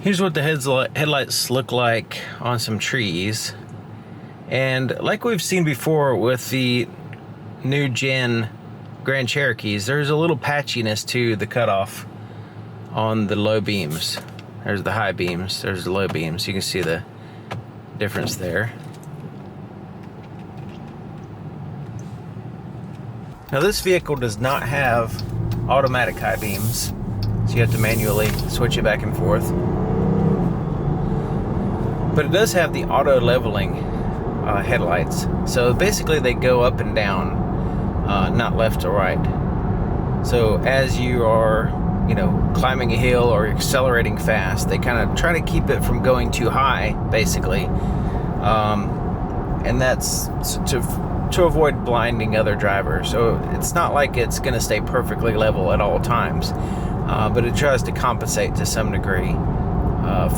Here's what the headlights look like on some trees. And like we've seen before with the new gen Grand Cherokees, there's a little patchiness to the cutoff on the low beams. There's the high beams, there's the low beams. You can see the difference there. Now this vehicle does not have automatic high beams, so you have to manually switch it back and forth. But it does have the auto leveling headlights. So basically they go up and down, not left to right. So as you are, climbing a hill or accelerating fast, they kind of try to keep it from going too high, basically. And that's to avoid blinding other drivers. So it's not like it's going to stay perfectly level at all times, but it tries to compensate to some degree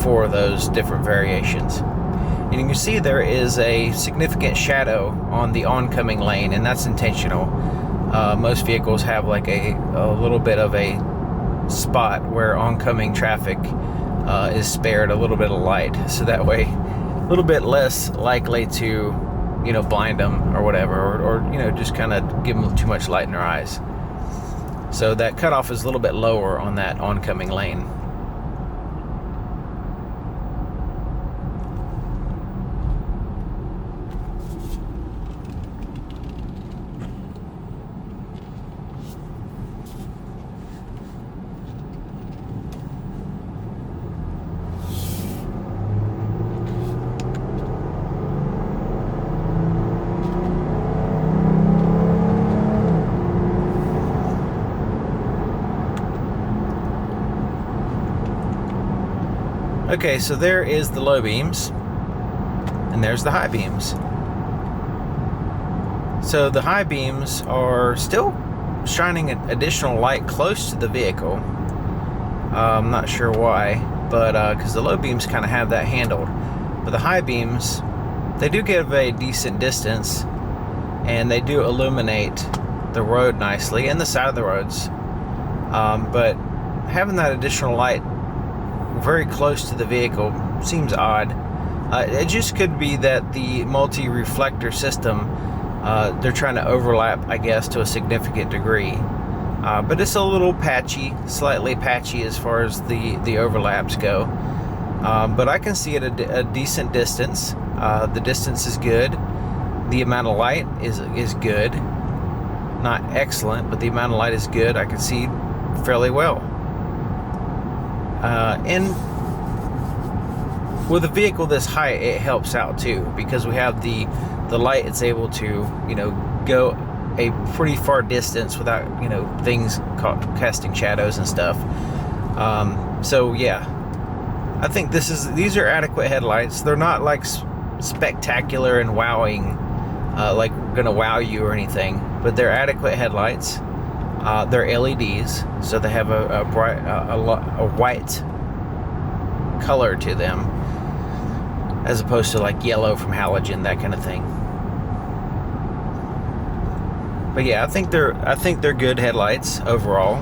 for those different variations. And you can see there is a significant shadow on the oncoming lane, and that's intentional. Most vehicles have like a little bit of a spot where oncoming traffic is spared a little bit of light, so that way a little bit less likely to blind them or whatever, or just kind of give them too much light in their eyes. So that cutoff is a little bit lower on that oncoming lane. Okay, so there is the low beams, and there's the high beams. So the high beams are still shining additional light close to the vehicle. I'm not sure why, but because the low beams kind of have that handled. But the high beams, they do give a decent distance, and they do illuminate the road nicely and the side of the roads. But having that additional light very close to the vehicle seems odd. It just could be that the multi-reflector system, they're trying to overlap, I guess, to a significant degree. But it's a little patchy, slightly patchy as far as the overlaps go. But I can see it a decent distance. The distance is good. The amount of light is good. Not excellent, but the amount of light is good. I can see fairly well. And with a vehicle this height, it helps out too, because we have the light. It's able to go a pretty far distance without things casting shadows and stuff. So yeah, I think these are adequate headlights. They're not like spectacular and wowing, like gonna wow you or anything, but they're adequate headlights. They're LEDs, so they have a bright, a white color to them, as opposed to like yellow from halogen, that kind of thing. But yeah, I think they're good headlights overall.